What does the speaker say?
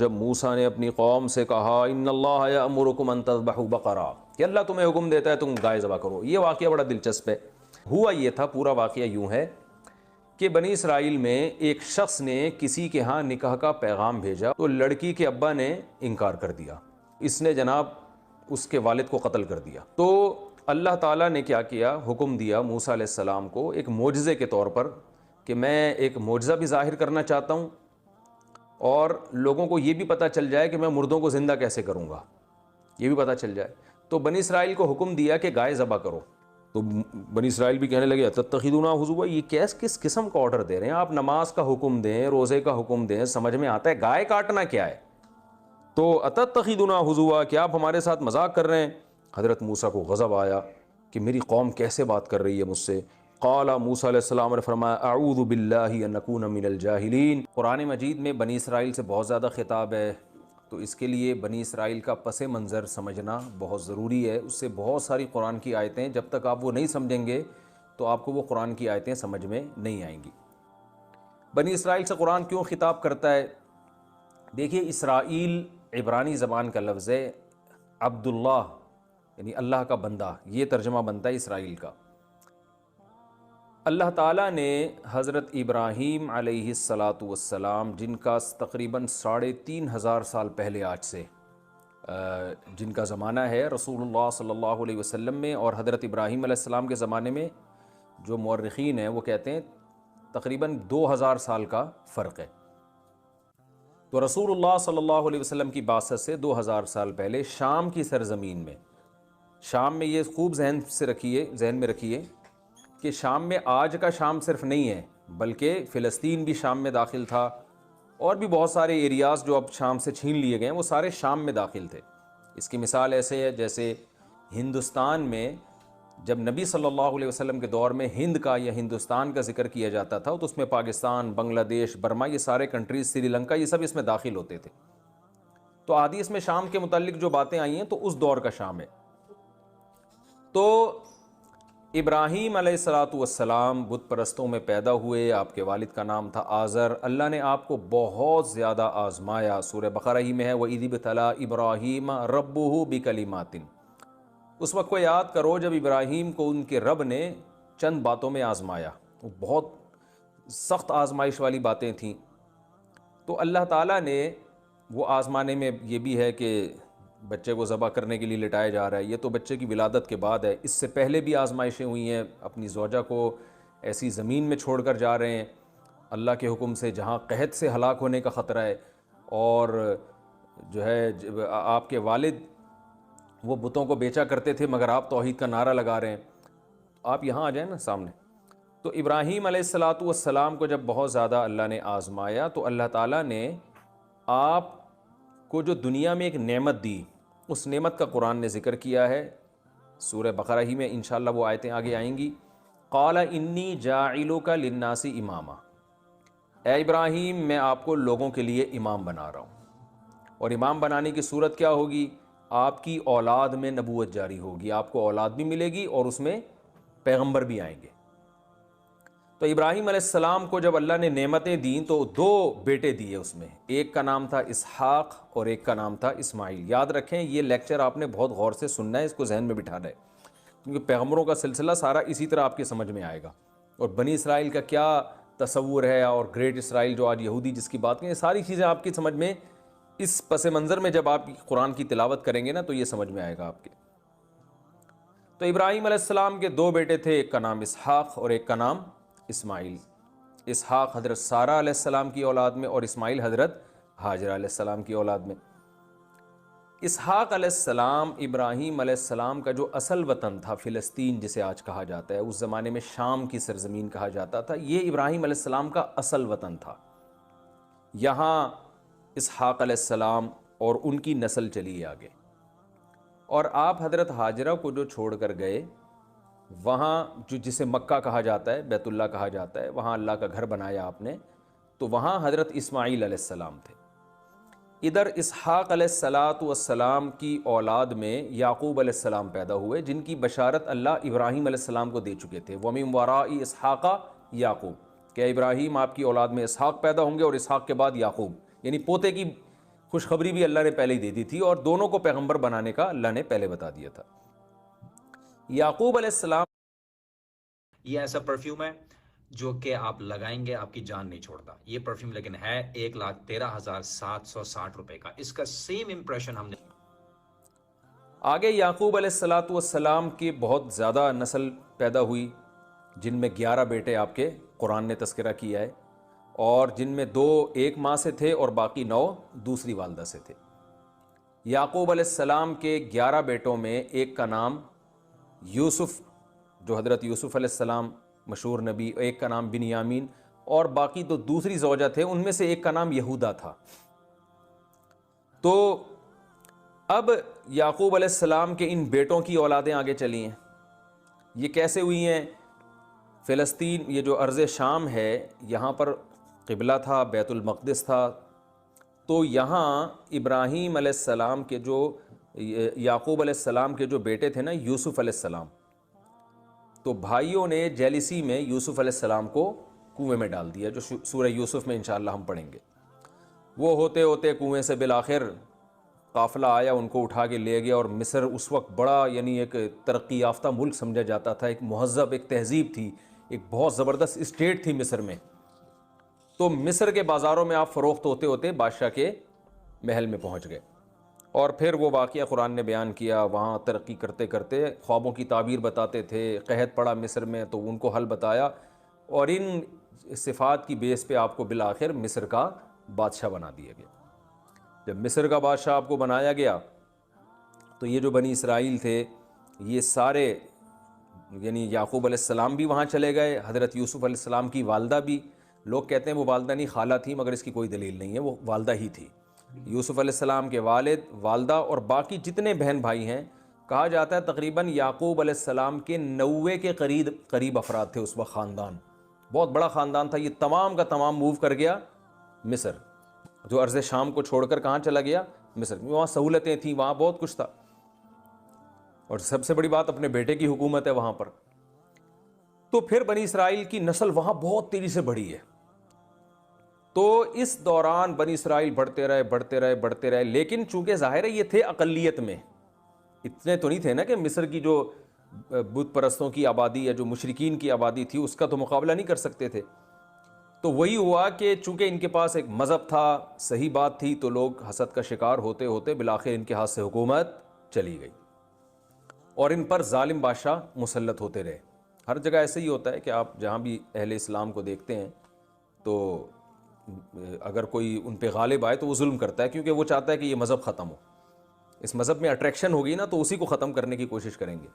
جب موسیٰ نے اپنی قوم سے کہا ان اللہ یأمرکم ان تذبحوا بقرہ، کہ اللہ تمہیں حکم دیتا ہے تم گائے ذبح کرو، یہ واقعہ بڑا دلچسپ ہے۔ ہوا یہ تھا، پورا واقعہ یوں ہے کہ بنی اسرائیل میں ایک شخص نے کسی کے ہاں نکاح کا پیغام بھیجا تو لڑکی کے ابا نے انکار کر دیا، اس نے جناب اس کے والد کو قتل کر دیا۔ تو اللہ تعالیٰ نے کیا کیا، حکم دیا موسیٰ علیہ السلام کو ایک معجزے کے طور پر کہ میں ایک معجزہ بھی ظاہر کرنا چاہتا ہوں اور لوگوں کو یہ بھی پتہ چل جائے کہ میں مردوں کو زندہ کیسے کروں گا، یہ بھی پتہ چل جائے۔ تو بنی اسرائیل کو حکم دیا کہ گائے ذبح کرو، تو بنی اسرائیل بھی کہنے لگے اتتخذون ہزوا، یہ کس قسم کا آرڈر دے رہے ہیں آپ؟ نماز کا حکم دیں، روزے کا حکم دیں، سمجھ میں آتا ہے گائے کاٹنا کیا ہے؟ تو اتتخذون ہزوا، کیا آپ ہمارے ساتھ مذاق کر رہے ہیں؟ حضرت موسیٰ کو غضب آیا کہ میری قوم کیسے بات کر رہی ہے مجھ سے۔ قال موسیٰ علیہ السلام نے فرمایا اعوذ باللہ ان اکون من الجاہلین۔ قرآن مجید میں بنی اسرائیل سے بہت زیادہ خطاب ہے، تو اس کے لیے بنی اسرائیل کا پس منظر سمجھنا بہت ضروری ہے۔ اس سے بہت ساری قرآن کی آیتیں، جب تک آپ وہ نہیں سمجھیں گے تو آپ کو وہ قرآن کی آیتیں سمجھ میں نہیں آئیں گی۔ بنی اسرائیل سے قرآن کیوں خطاب کرتا ہے؟ دیکھیے، اسرائیل عبرانی زبان کا لفظ ہے، عبداللہ یعنی اللہ کا بندہ، یہ ترجمہ بنتا ہے اسرائیل کا۔ اللہ تعالیٰ نے حضرت ابراہیم علیہ السلام جن کا تقریباً 3500 سال پہلے آج سے جن کا زمانہ ہے رسول اللہ صلی اللہ علیہ وسلم میں، اور حضرت ابراہیم علیہ السلام کے زمانے میں جو مورخین ہیں وہ کہتے ہیں تقریباً 2000 سال کا فرق ہے۔ تو رسول اللہ صلی اللہ علیہ وسلم کی بعثت سے 2000 سال پہلے شام کی سرزمین میں، شام میں یہ خوب ذہن میں رکھیے کہ شام میں آج کا شام صرف نہیں ہے، بلکہ فلسطین بھی شام میں داخل تھا، اور بھی بہت سارے ایریاز جو اب شام سے چھین لیے گئے ہیں وہ سارے شام میں داخل تھے۔ اس کی مثال ایسے ہے جیسے ہندوستان میں جب نبی صلی اللہ علیہ وسلم کے دور میں ہند کا یا ہندوستان کا ذکر کیا جاتا تھا تو اس میں پاکستان، بنگلہ دیش، برما، یہ سارے کنٹریز، سری لنکا، یہ سب اس میں داخل ہوتے تھے۔ تو حدیث میں شام کے متعلق جو باتیں آئی ہیں تو اس دور کا شام ہے۔ تو ابراہیم علیہ السلام بت پرستوں میں پیدا ہوئے، آپ کے والد کا نام تھا آزر۔ اللہ نے آپ کو بہت زیادہ آزمایا، سورہ بقرہ ہی میں ہے وَإِذِ ابْتَلَىٰ إِبْرَاهِيمَ رَبُّهُ بِكَلِمَاتٍ۔ اس وقت کو یاد کرو جب ابراہیم کو ان کے رب نے چند باتوں میں آزمایا، وہ بہت سخت آزمائش والی باتیں تھیں۔ تو اللہ تعالیٰ نے وہ آزمانے میں یہ بھی ہے کہ بچے کو ذبح کرنے کے لیے لٹایا جا رہا ہے، یہ تو بچے کی ولادت کے بعد ہے، اس سے پہلے بھی آزمائشیں ہوئی ہیں، اپنی زوجہ کو ایسی زمین میں چھوڑ کر جا رہے ہیں اللہ کے حکم سے جہاں قحط سے ہلاک ہونے کا خطرہ ہے، اور جو ہے آپ کے والد وہ بتوں کو بیچا کرتے تھے مگر آپ توحید کا نعرہ لگا رہے ہیں۔ آپ یہاں آ جائیں نا سامنے۔ تو ابراہیم علیہ السلام کو جب بہت زیادہ اللہ نے آزمایا تو اللہ تعالیٰ نے آپ کو جو دنیا میں ایک نعمت دی، اس نعمت کا قرآن نے ذکر کیا ہے، سورہ بقرہ ہی میں انشاءاللہ وہ آیتیں آگے آئیں گی۔ قال انی جاعلک للناس اماما، اے ابراہیم میں آپ کو لوگوں کے لیے امام بنا رہا ہوں، اور امام بنانے کی صورت کیا ہوگی؟ آپ کی اولاد میں نبوت جاری ہوگی، آپ کو اولاد بھی ملے گی اور اس میں پیغمبر بھی آئیں گے۔ تو ابراہیم علیہ السلام کو جب اللہ نے نعمتیں دیں تو 2 بیٹے دیے، اس میں ایک کا نام تھا اسحاق اور ایک کا نام تھا اسماعیل۔ یاد رکھیں یہ لیکچر آپ نے بہت غور سے سننا ہے، اس کو ذہن میں بٹھانا ہے، کیونکہ پیغمبروں کا سلسلہ سارا اسی طرح آپ کے سمجھ میں آئے گا، اور بنی اسرائیل کا کیا تصور ہے، اور گریٹ اسرائیل جو آج یہودی جس کی بات کریں، یہ ساری چیزیں آپ کی سمجھ میں اس پس منظر میں جب آپ قرآن کی تلاوت کریں گے نا تو یہ سمجھ میں آئے گا آپ کے۔ تو ابراہیم علیہ السلام کے 2 بیٹے تھے، ایک کا نام اسحاق اور ایک کا نام اسماعیل۔ اسحاق حضرت سارہ علیہ السلام کی اولاد میں، اور اسماعیل حضرت ہاجرہ علیہ السلام کی اولاد میں۔ اسحاق علیہ السلام ابراہیم علیہ السلام کا جو اصل وطن تھا فلسطین جسے آج کہا جاتا ہے، اس زمانے میں شام کی سرزمین کہا جاتا تھا، یہ ابراہیم علیہ السلام کا اصل وطن تھا۔ یہاں اسحاق علیہ السلام اور ان کی نسل چلی آگے، اور آپ حضرت ہاجرہ کو جو چھوڑ کر گئے، وہاں جو جسے مکہ کہا جاتا ہے، بیت اللہ کہا جاتا ہے، وہاں اللہ کا گھر بنایا آپ نے، تو وہاں حضرت اسماعیل علیہ السلام تھے۔ ادھر اسحاق علیہ السلام کی اولاد میں یعقوب علیہ السلام پیدا ہوئے، جن کی بشارت اللہ ابراہیم علیہ السلام کو دے چکے تھے، وَمِن وَرَاءِ اسحاق یعقوب، کہ ابراہیم آپ کی اولاد میں اسحاق پیدا ہوں گے اور اسحاق کے بعد یعقوب، یعنی پوتے کی خوشخبری بھی اللہ نے پہلے ہی دے دی تھی، اور دونوں کو پیغمبر بنانے کا اللہ نے پہلے بتا دیا تھا۔ یعقوب علیہ السلام، یہ ایسا پرفیوم ہے جو کہ آپ لگائیں گے آپ کی جان نہیں چھوڑتا۔ یہ پرفیوم لیکن ہے 1,13,760 روپے کا۔ اس کا سیم امپریشن ہم نے آگے یعقوب علیہ السلام کی بہت زیادہ نسل پیدا ہوئی، جن میں 11 بیٹے آپ کے قرآن نے تذکرہ کیا ہے، اور جن میں 2 ایک ماں سے تھے اور باقی 9 دوسری والدہ سے تھے۔ یعقوب علیہ السلام کے 11 بیٹوں میں ایک کا نام یوسف، جو حضرت یوسف علیہ السلام مشہور نبی، ایک کا نام بنیامین، اور باقی تو دوسری زوجہ تھے، ان میں سے ایک کا نام یہودا تھا۔ تو اب یعقوب علیہ السلام کے ان بیٹوں کی اولادیں آگے چلی ہیں۔ یہ کیسے ہوئی ہیں؟ فلسطین، یہ جو ارض شام ہے، یہاں پر قبلہ تھا، بیت المقدس تھا، تو یہاں ابراہیم علیہ السلام کے جو یعقوب علیہ السلام کے جو بیٹے تھے نا، یوسف علیہ السلام، تو بھائیوں نے جیلسی میں یوسف علیہ السلام کو کنویں میں ڈال دیا، جو سورہ یوسف میں انشاءاللہ ہم پڑھیں گے۔ وہ ہوتے ہوتے کنویں سے بالآخر قافلہ آیا، ان کو اٹھا کے لے گیا، اور مصر اس وقت بڑا، یعنی ایک ترقی یافتہ ملک سمجھا جاتا تھا، ایک مہذب، ایک تہذیب تھی، ایک بہت زبردست اسٹیٹ تھی مصر میں۔ تو مصر کے بازاروں میں آپ فروخت ہوتے ہوتے بادشاہ کے محل میں پہنچ گئے، اور پھر وہ واقعہ قرآن نے بیان کیا۔ وہاں ترقی کرتے کرتے خوابوں کی تعبیر بتاتے تھے، قحط پڑا مصر میں تو ان کو حل بتایا، اور ان صفات کی بیس پہ آپ کو بالآخر مصر کا بادشاہ بنا دیا گیا۔ جب مصر کا بادشاہ آپ کو بنایا گیا تو یہ جو بنی اسرائیل تھے، یہ سارے، یعنی یعقوب علیہ السلام بھی وہاں چلے گئے، حضرت یوسف علیہ السلام کی والدہ بھی، لوگ کہتے ہیں وہ والدہ نہیں خالہ تھی، مگر اس کی کوئی دلیل نہیں ہے، وہ والدہ ہی تھی۔ یوسف علیہ السلام کے والد، والدہ، اور باقی جتنے بہن بھائی ہیں، کہا جاتا ہے تقریباً یعقوب علیہ السلام کے 90 کے قریب افراد تھے اس وقت، خاندان، بہت بڑا خاندان تھا۔ یہ تمام کا تمام موو کر گیا مصر، جو ارض شام کو چھوڑ کر کہاں چلا گیا؟ مصر۔ وہاں سہولتیں تھیں، وہاں بہت کچھ تھا، اور سب سے بڑی بات اپنے بیٹے کی حکومت ہے وہاں پر۔ تو پھر بنی اسرائیل کی نسل وہاں بہت تیزی سے بڑھی ہے۔ تو اس دوران بنی اسرائیل بڑھتے رہے، لیکن چونکہ ظاہر ہے یہ تھے اقلیت میں، اتنے تو نہیں تھے نا کہ مصر کی جو بت پرستوں کی آبادی ہے، جو مشرکین کی آبادی تھی، اس کا تو مقابلہ نہیں کر سکتے تھے۔ تو وہی ہوا کہ چونکہ ان کے پاس ایک مذہب تھا، صحیح بات تھی، تو لوگ حسد کا شکار ہوتے ہوتے بالآخر ان کے ہاتھ سے حکومت چلی گئی، اور ان پر ظالم بادشاہ مسلط ہوتے رہے۔ ہر جگہ ایسے ہی ہوتا ہے کہ آپ جہاں بھی اہل اسلام کو دیکھتے ہیں، تو اگر کوئی ان پہ غالب آئے تو وہ ظلم کرتا ہے، کیونکہ وہ چاہتا ہے کہ یہ مذہب ختم ہو۔ اس مذہب میں اٹریکشن ہوگی نا، تو اسی کو ختم کرنے کی کوشش کریں گے۔